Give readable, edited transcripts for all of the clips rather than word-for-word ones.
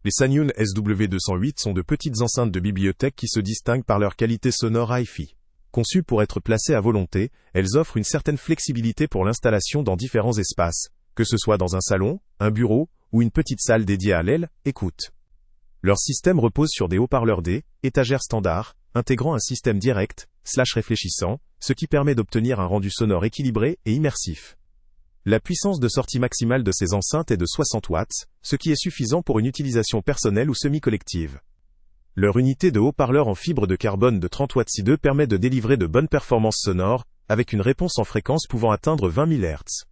Les Sanyoun SW208 sont de petites enceintes de bibliothèque qui se distinguent par leur qualité sonore hi-fi. Conçues pour être placées à volonté, elles offrent une certaine flexibilité pour l'installation dans différents espaces, que ce soit dans un salon, un bureau, ou une petite salle dédiée à l'écoute. Leur système repose sur des haut-parleurs D, étagères standard, intégrant un système direct/réfléchissant, ce qui permet d'obtenir un rendu sonore équilibré et immersif. La puissance de sortie maximale de ces enceintes est de 60 watts, ce qui est suffisant pour une utilisation personnelle ou semi-collective. Leur unité de haut-parleur en fibre de carbone de 30 watts I2 permet de délivrer de bonnes performances sonores, avec une réponse en fréquence pouvant atteindre 20 000 Hz.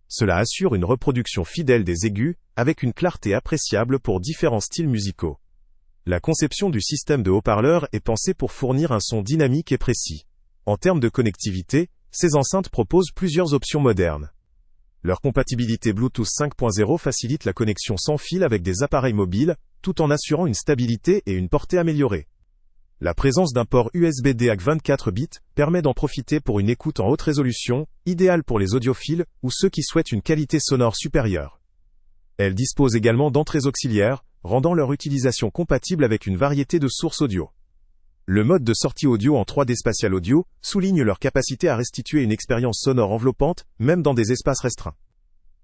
Cela assure une reproduction fidèle des aigus, avec une clarté appréciable pour différents styles musicaux. La conception du système de haut-parleur est pensée pour fournir un son dynamique et précis. En termes de connectivité, ces enceintes proposent plusieurs options modernes. Leur compatibilité Bluetooth 5.0 facilite la connexion sans fil avec des appareils mobiles, tout en assurant une stabilité et une portée améliorée. La présence d'un port USB DAC 24 bits permet d'en profiter pour une écoute en haute résolution, idéale pour les audiophiles ou ceux qui souhaitent une qualité sonore supérieure. Elles disposent également d'entrées auxiliaires, rendant leur utilisation compatible avec une variété de sources audio. Le mode de sortie audio en 3D Spatial Audio souligne leur capacité à restituer une expérience sonore enveloppante, même dans des espaces restreints.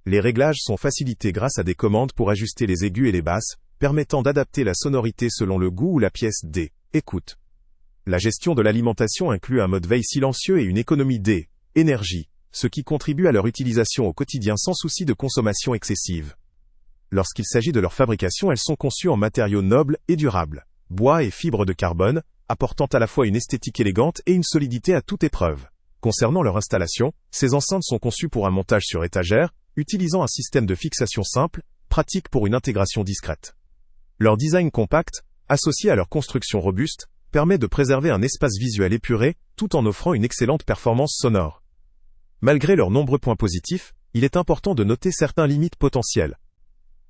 Les réglages sont facilités grâce à des commandes pour ajuster les aigus et les basses, permettant d'adapter la sonorité selon le goût ou la pièce d'écoute. La gestion de l'alimentation inclut un mode veille silencieux et une économie d'énergie, ce qui contribue à leur utilisation au quotidien sans souci de consommation excessive. Lorsqu'il s'agit de leur fabrication, elles sont conçues en matériaux nobles et durables, bois et fibres de carbone, apportant à la fois une esthétique élégante et une solidité à toute épreuve. Concernant leur installation, ces enceintes sont conçues pour un montage sur étagère, utilisant un système de fixation simple, pratique pour une intégration discrète. Leur design compact, associé à leur construction robuste, permet de préserver un espace visuel épuré, tout en offrant une excellente performance sonore. Malgré leurs nombreux points positifs, il est important de noter certaines limites potentielles.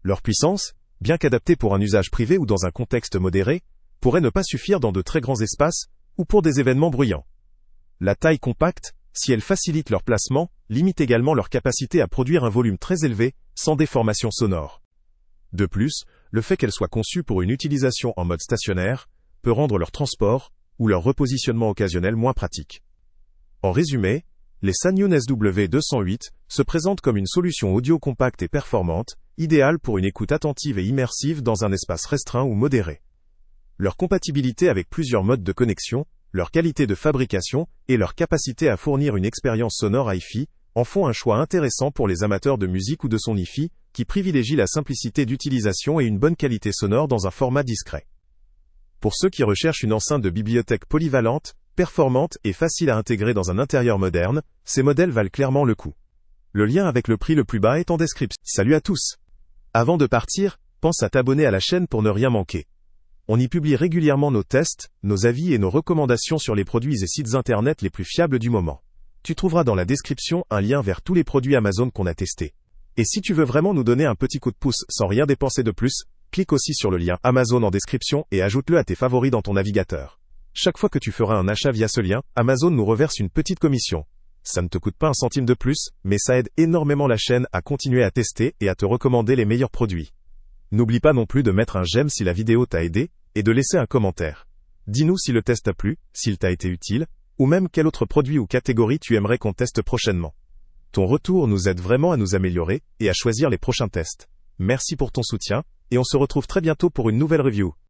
Leur puissance, bien qu'adaptée pour un usage privé ou dans un contexte modéré, pourrait ne pas suffire dans de très grands espaces, ou pour des événements bruyants. La taille compacte, si elle facilite leur placement, limite également leur capacité à produire un volume très élevé, sans déformation sonore. De plus, le fait qu'elles soient conçues pour une utilisation en mode stationnaire, peut rendre leur transport, ou leur repositionnement occasionnel moins pratique. En résumé, les Sanyoun SW208 se présentent comme une solution audio compacte et performante, idéale pour une écoute attentive et immersive dans un espace restreint ou modéré. Leur compatibilité avec plusieurs modes de connexion, leur qualité de fabrication et leur capacité à fournir une expérience sonore hi-fi en font un choix intéressant pour les amateurs de musique ou de son hi-fi, qui privilégient la simplicité d'utilisation et une bonne qualité sonore dans un format discret. Pour ceux qui recherchent une enceinte de bibliothèque polyvalente, performante et facile à intégrer dans un intérieur moderne, ces modèles valent clairement le coup. Le lien avec le prix le plus bas est en description. Salut à tous! Avant de partir, pense à t'abonner à la chaîne pour ne rien manquer. On y publie régulièrement nos tests, nos avis et nos recommandations sur les produits et sites internet les plus fiables du moment. Tu trouveras dans la description un lien vers tous les produits Amazon qu'on a testés. Et si tu veux vraiment nous donner un petit coup de pouce sans rien dépenser de plus, clique aussi sur le lien Amazon en description et ajoute-le à tes favoris dans ton navigateur. Chaque fois que tu feras un achat via ce lien, Amazon nous reverse une petite commission. Ça ne te coûte pas un centime de plus, mais ça aide énormément la chaîne à continuer à tester et à te recommander les meilleurs produits. N'oublie pas non plus de mettre un j'aime si la vidéo t'a aidé, et de laisser un commentaire. Dis-nous si le test t'a plu, s'il t'a été utile, ou même quel autre produit ou catégorie tu aimerais qu'on teste prochainement. Ton retour nous aide vraiment à nous améliorer, et à choisir les prochains tests. Merci pour ton soutien, et on se retrouve très bientôt pour une nouvelle review.